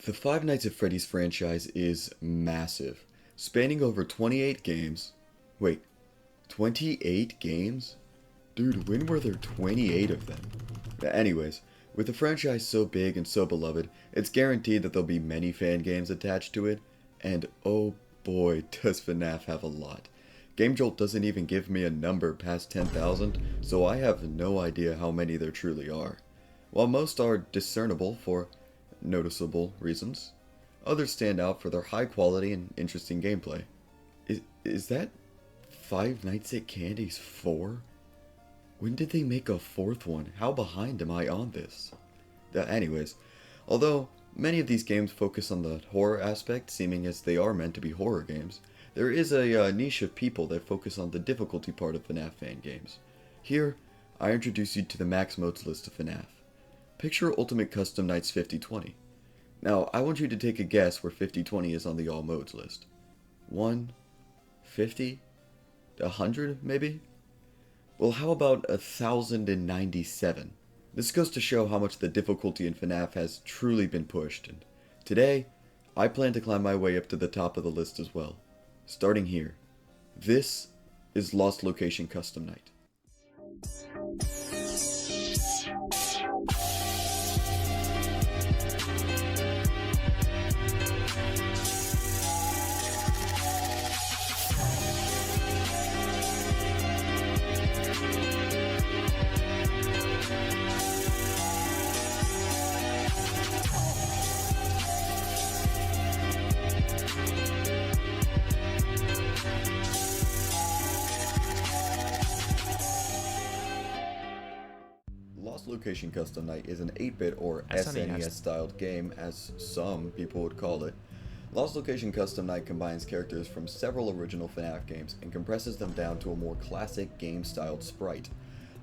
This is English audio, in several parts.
The Five Nights at Freddy's franchise is massive, spanning over 28 games. Wait, 28 games? Dude, when were there 28 of them? Anyways, with the franchise so big and so beloved, it's guaranteed that there'll be many fan games attached to it, and oh boy, does Fnaf have a lot. GameJolt doesn't even give me a number past 10,000, so I have no idea how many there truly are. While most are discernible for noticeable reasons, others stand out for their high quality and interesting gameplay. Is that Five Nights at Candy's 4? When did they make a fourth one? How behind am I on this? Anyways, although many of these games focus on the horror aspect, seeming as they are meant to be horror games, there is a niche of people that focus on the difficulty part of FNAF fan games. Here, I introduce you to the max modes list of FNAF. Picture Ultimate Custom Nights 5020. Now, I want you to take a guess where 5020 is on the all modes list. 1, 50, 100 maybe? Well, how about 1097? This goes to show how much the difficulty in FNAF has truly been pushed, and today, I plan to climb my way up to the top of the list as well. Starting here, this is Lost Location Custom Night. Lost Location Custom Night is an 8-bit or SNES styled game, as some people would call it. Lost Location Custom Night combines characters from several original FNAF games and compresses them down to a more classic game-styled sprite.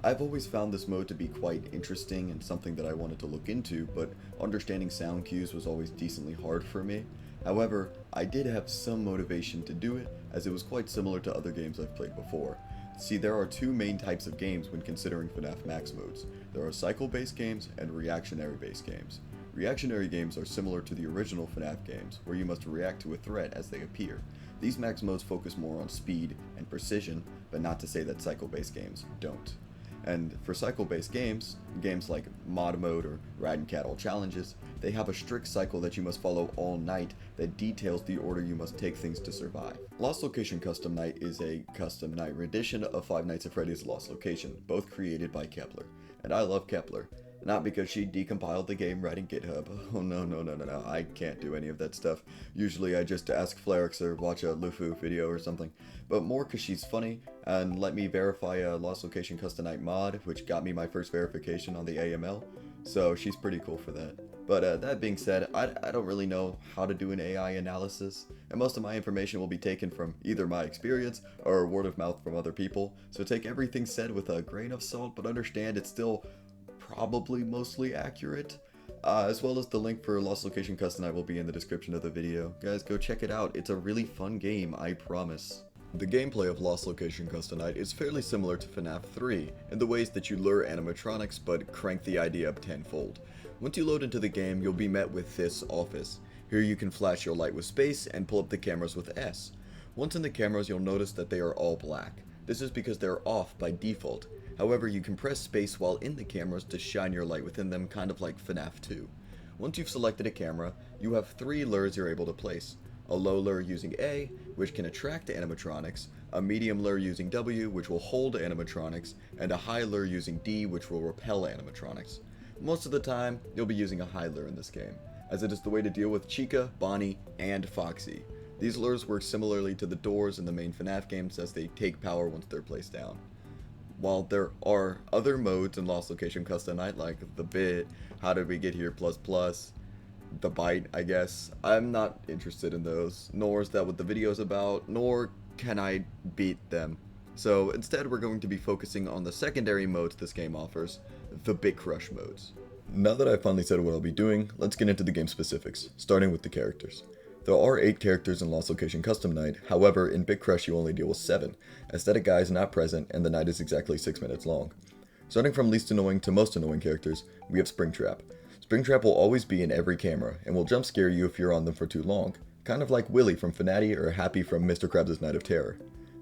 I've always found this mode to be quite interesting and something that I wanted to look into, but understanding sound cues was always decently hard for me. However, I did have some motivation to do it, as it was quite similar to other games I've played before. See, there are two main types of games when considering FNAF Max modes. There are cycle-based games and reactionary-based games. Reactionary games are similar to the original FNAF games, where you must react to a threat as they appear. These Max modes focus more on speed and precision, but not to say that cycle-based games don't. And for cycle-based games, games like Mod Mode or Rat and Cat All Challenges, they have a strict cycle that you must follow all night that details the order you must take things to survive. Lost Location Custom Night is a custom night rendition of Five Nights at Freddy's Lost Location, both created by Kepler. And I love Kepler. Not because she decompiled the game right in GitHub. Oh no, I can't do any of that stuff. Usually I just ask Flarix or watch a Lufu video or something. But more because she's funny and let me verify a Lost Location Custom Night mod, which got me my first verification on the AML. So she's pretty cool for that. But that being said, I don't really know how to do an AI analysis, and most of my information will be taken from either my experience or word of mouth from other people. So take everything said with a grain of salt, but understand it's still probably mostly accurate, as well as the link for Lost Location Custom Night will be in the description of the video. Guys, go check it out. It's a really fun game, I promise. The gameplay of Lost Location Custom Night is fairly similar to FNAF 3 in the ways that you lure animatronics but crank the idea up tenfold. Once you load into the game, you'll be met with this office. Here you can flash your light with space and pull up the cameras with S. Once in the cameras, you'll notice that they are all black. This is because they're off by default. However, you can press space while in the cameras to shine your light within them, kind of like FNAF 2. Once you've selected a camera, you have 3 lures you're able to place. A low lure using A, which can attract animatronics, a medium lure using W, which will hold animatronics, and a high lure using D, which will repel animatronics. Most of the time, you'll be using a high lure in this game, as it is the way to deal with Chica, Bonnie, and Foxy. These lures work similarly to the doors in the main FNAF games as they take power once they're placed down. While there are other modes in Lost Location Custom Night like the Bit, How Did We Get Here plus plus, the Bite, I guess, I'm not interested in those, nor is that what the video is about, nor can I beat them. So instead we're going to be focusing on the secondary modes this game offers, the Bitcrush modes. Now that I've finally said what I'll be doing, let's get into the game specifics, starting with the characters. There are 8 characters in Lost Location Custom Night, however in Bitcrush you only deal with 7, as Static Guy is not present and the night is exactly 6 minutes long. Starting from least annoying to most annoying characters, we have Springtrap. Springtrap will always be in every camera, and will jump scare you if you're on them for too long, kind of like Willy from Fnaf or Happy from Mr. Krabs' Night of Terror.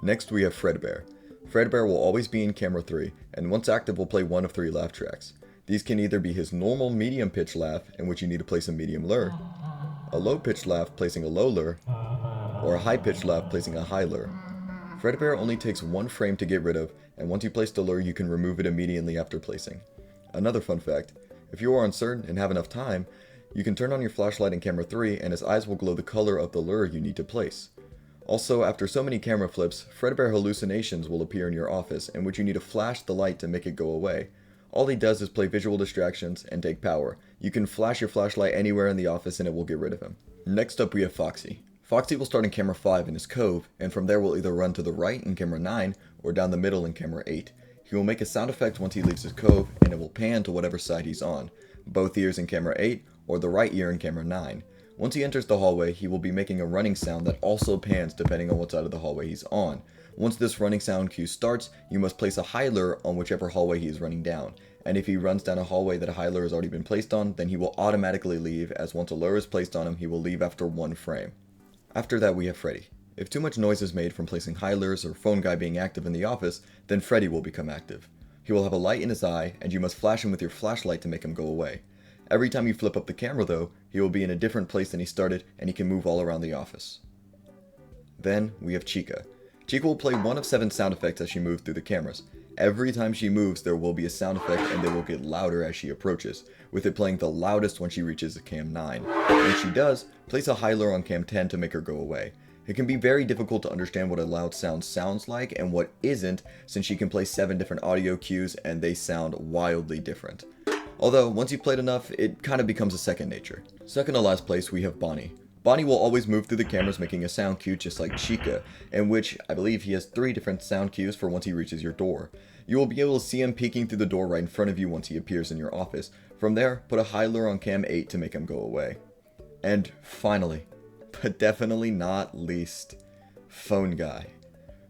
Next we have Fredbear. Fredbear will always be in camera 3, and once active will play one of 3 laugh tracks. These can either be his normal medium pitch laugh, in which you need to place a medium lure, a low pitched laugh placing a low lure, or a high pitched laugh placing a high lure. Fredbear only takes 1 frame to get rid of, and once you place the lure you can remove it immediately after placing. Another fun fact, if you are uncertain and have enough time, you can turn on your flashlight in camera 3 and his eyes will glow the color of the lure you need to place. Also, after so many camera flips, Fredbear hallucinations will appear in your office, in which you need to flash the light to make it go away. All he does is play visual distractions and take power. You can flash your flashlight anywhere in the office and it will get rid of him. Next up we have Foxy. Foxy will start in camera 5 in his cove, and from there will either run to the right in camera 9 or down the middle in camera 8. He will make a sound effect once he leaves his cove, and it will pan to whatever side he's on, both ears in camera 8 or the right ear in camera 9. Once he enters the hallway, he will be making a running sound that also pans depending on what side of the hallway he's on. Once this running sound cue starts, you must place a high lure on whichever hallway he is running down, and if he runs down a hallway that a high lure has already been placed on, then he will automatically leave, as once a lure is placed on him, he will leave after 1 frame. After that we have Freddy. If too much noise is made from placing high lures or phone guy being active in the office, then Freddy will become active. He will have a light in his eye, and you must flash him with your flashlight to make him go away. Every time you flip up the camera though, he will be in a different place than he started, and he can move all around the office. Then we have Chica. Chica will play 1 of 7 sound effects as she moves through the cameras. Every time she moves there will be a sound effect and they will get louder as she approaches, with it playing the loudest when she reaches cam 9. When she does, place a high lure on cam 10 to make her go away. It can be very difficult to understand what a loud sound sounds like and what isn't, since she can play 7 different audio cues and they sound wildly different. Although, once you've played enough, it kind of becomes a second nature. Second to last place we have Bonnie. Bonnie will always move through the cameras making a sound cue just like Chica, in which I believe he has 3 different sound cues for once he reaches your door. You will be able to see him peeking through the door right in front of you once he appears in your office. From there, put a high lure on cam 8 to make him go away. And finally, but definitely not least, Phone Guy.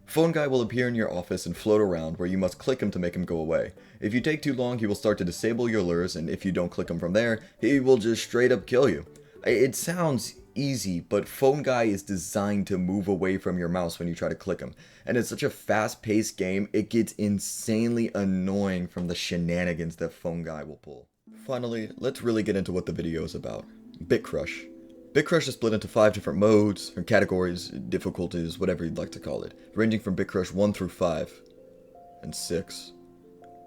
Phone Guy will appear in your office and float around where you must click him to make him go away. If you take too long, he will start to disable your lures, and if you don't click him from there, he will just straight up kill you. It sounds easy, but Phone Guy is designed to move away from your mouse when you try to click him. And it's such a fast-paced game, it gets insanely annoying from the shenanigans that Phone Guy will pull. Finally, let's really get into what the video is about. Bitcrush. Bitcrush is split into 5 different modes, or categories, difficulties, whatever you'd like to call it, ranging from Bitcrush 1 through 5, and 6.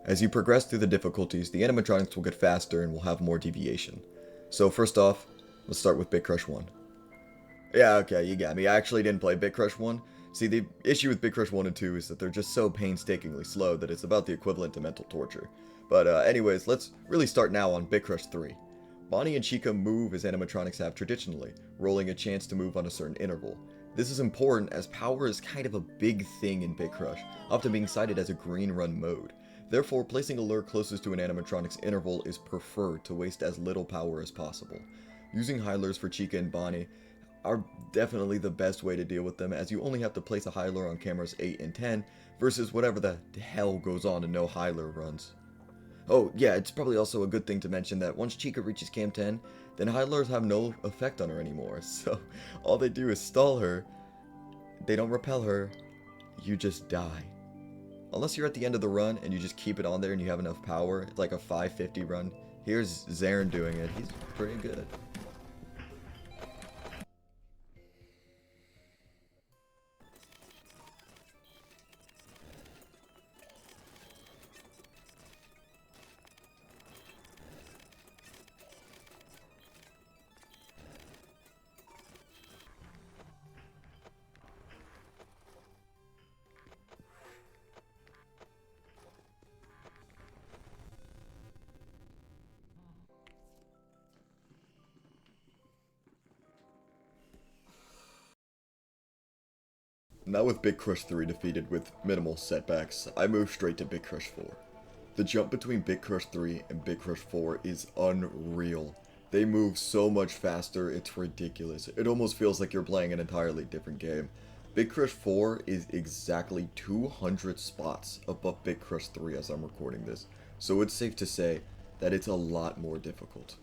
As you progress through the difficulties, the animatronics will get faster and will have more deviation. So first off, let's start with Bitcrush 1. Yeah, okay, you got me. I actually didn't play Bitcrush 1. See, the issue with Bitcrush 1 and 2 is that they're just so painstakingly slow that it's about the equivalent to mental torture. But anyways, let's really start now on Bitcrush 3. Bonnie and Chica move as animatronics have traditionally, rolling a chance to move on a certain interval. This is important as power is kind of a big thing in Bitcrush, often being cited as a green run mode. Therefore, placing a lure closest to an animatronic's interval is preferred to waste as little power as possible. Using high lures for Chica and Bonnie are definitely the best way to deal with them, as you only have to place a high lure on cameras 8 and 10 versus whatever the hell goes on in no high lure runs. Oh yeah, it's probably also a good thing to mention that once Chica reaches cam 10, then high lures have no effect on her anymore, so all they do is stall her, they don't repel her, you just die. Unless you're at the end of the run and you just keep it on there and you have enough power, it's like a 550 run. Here's Zarin doing it, he's pretty good. Now with Bitcrush 3 defeated with minimal setbacks, I move straight to Bitcrush 4. The jump between Bitcrush 3 and Bitcrush 4 is unreal. They move so much faster, it's ridiculous. It almost feels like you're playing an entirely different game. Bitcrush 4 is exactly 200 spots above Bitcrush 3 as I'm recording this, so it's safe to say that it's a lot more difficult.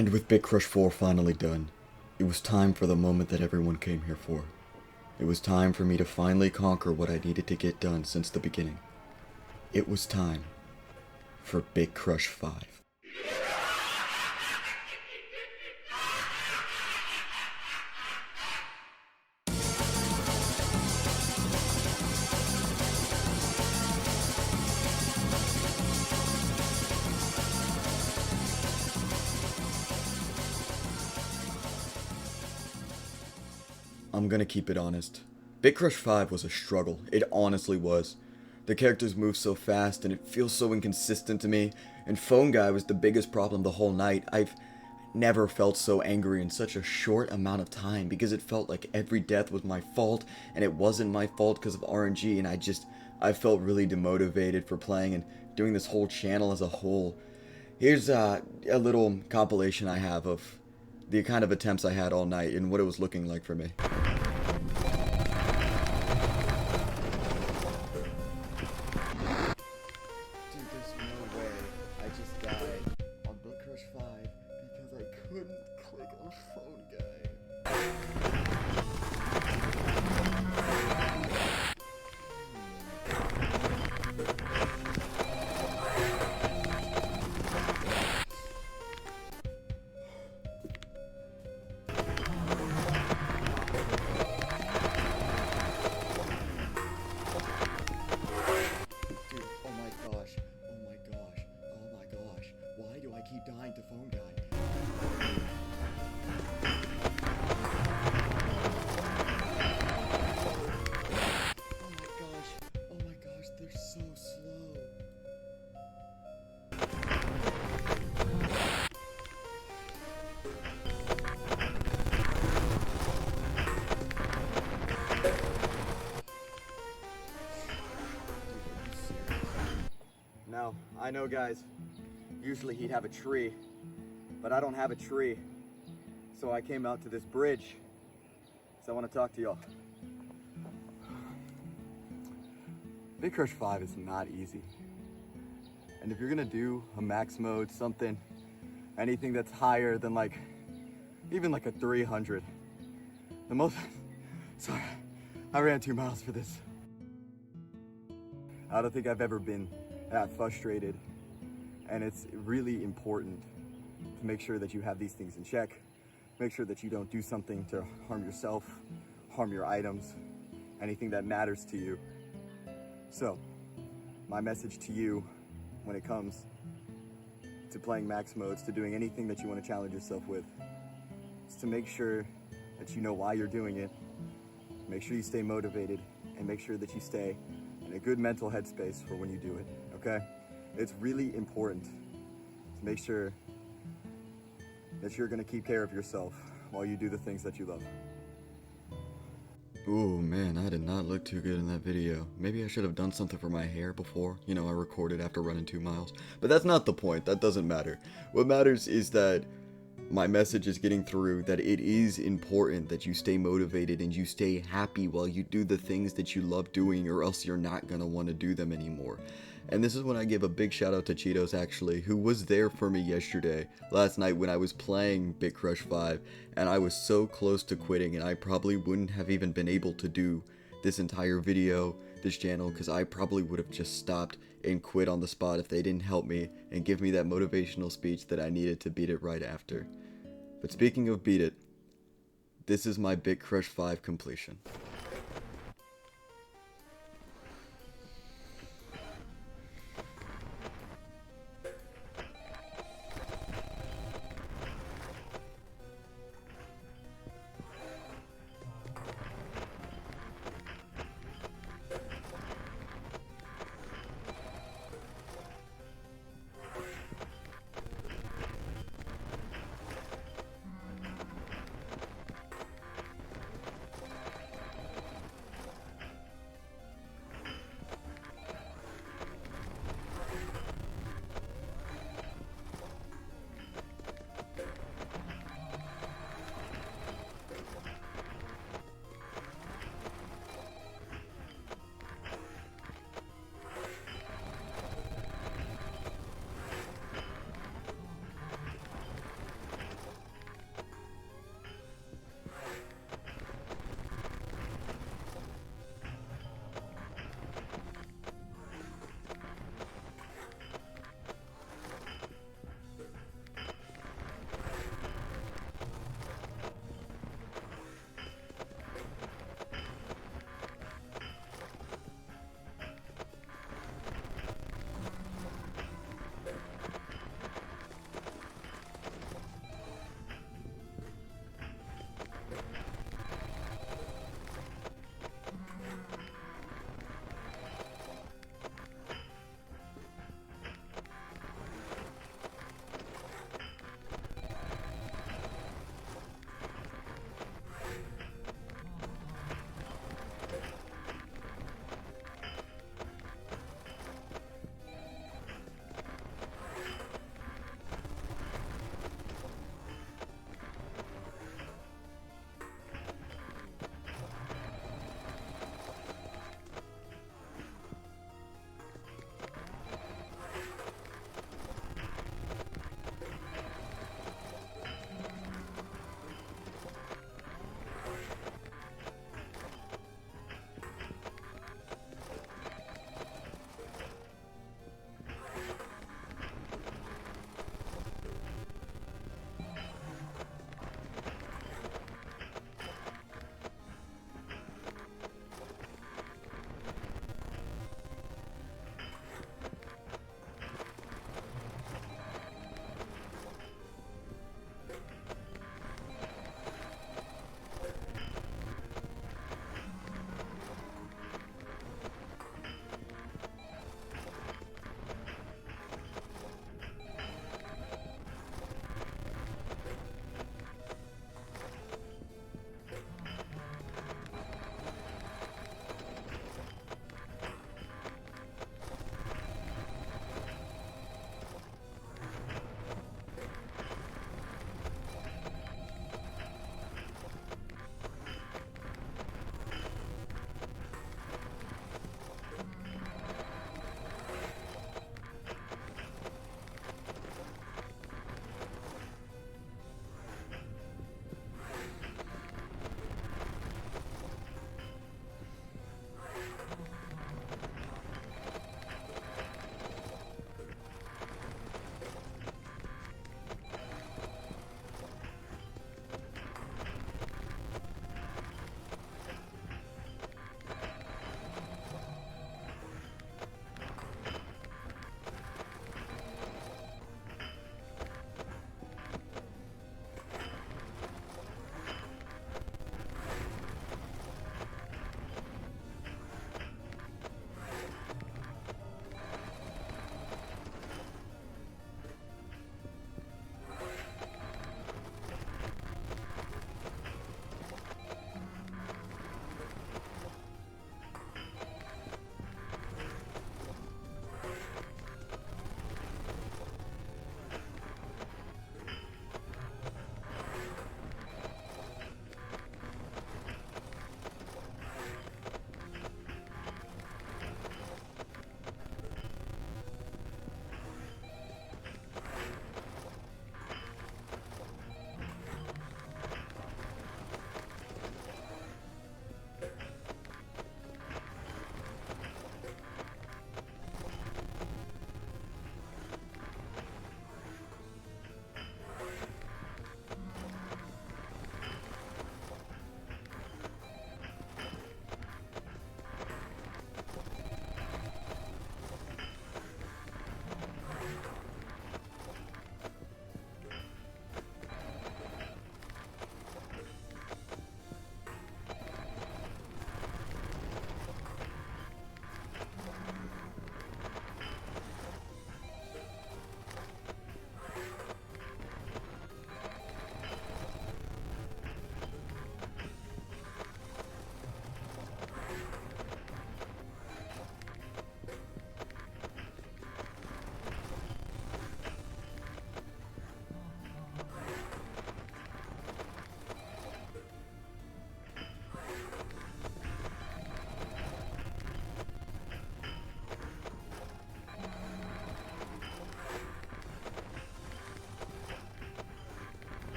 And with Bitcrush 4 finally done, it was time for the moment that everyone came here for. It was time for me to finally conquer what I needed to get done since the beginning. It was time for Bitcrush 5. I'm gonna keep it honest. Bitcrush 5 was a struggle. It honestly was. The characters move so fast and it feels so inconsistent to me, and Phone Guy was the biggest problem the whole night. I've never felt so angry in such a short amount of time because it felt like every death was my fault, and it wasn't my fault because of RNG, and I felt really demotivated for playing and doing this whole channel as a whole. Here's a little compilation I have of the kind of attempts I had all night and what it was looking like for me. Dude, there's no way I just died on Bitcrush 5 because I couldn't click on Phone Guy. Dude, oh my gosh, why do I keep dying to Phone Guy? Oh my gosh, they're so slow. Now, I know guys, usually he'd have a tree, but I don't have a tree. So I came out to this bridge, so I want to talk to y'all. Bitcrush 5 is not easy. And if you're gonna do a max mode, something, anything that's higher than even like a 300, the most, sorry, I ran 2 miles for this. I don't think I've ever been that frustrated, and it's really important to make sure that you have these things in check. Make sure that you don't do something to harm yourself, harm your items, anything that matters to you. So, my message to you when it comes to playing max modes, to doing anything that you want to challenge yourself with, is to make sure that you know why you're doing it, make sure you stay motivated, and make sure that you stay in a good mental headspace for when you do it, okay? It's really important to make sure that you're gonna keep care of yourself while you do the things that you love. Ooh, man, I did not look too good in that video. Maybe I should have done something for my hair before. You know, I recorded after running 2 miles. But that's not the point. That doesn't matter. What matters is that my message is getting through, that it is important that you stay motivated and you stay happy while you do the things that you love doing, or else you're not gonna want to do them anymore. And this is when I give a big shout out to Cheetos, actually, who was there for me yesterday, last night when I was playing Bitcrush 5, and I was so close to quitting, and I probably wouldn't have even been able to do this entire video, this channel, because I probably would have just stopped and quit on the spot if they didn't help me and give me that motivational speech that I needed to beat it right after. But speaking of beat it, this is my Bitcrush 5 completion.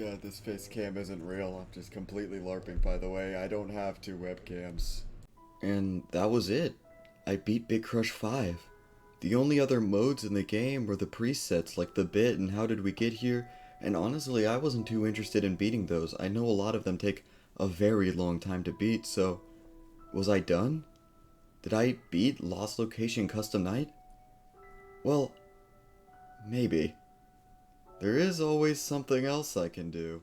Yeah, this face cam isn't real. I'm just completely LARPing, by the way. I don't have two webcams. And that was it. I beat Bitcrush 5. The only other modes in the game were the presets like the bit and how did we get here, and honestly I wasn't too interested in beating those. I know a lot of them take a very long time to beat, so was I done? Did I beat Lost Location Custom Night? Well, maybe. There is always something else I can do.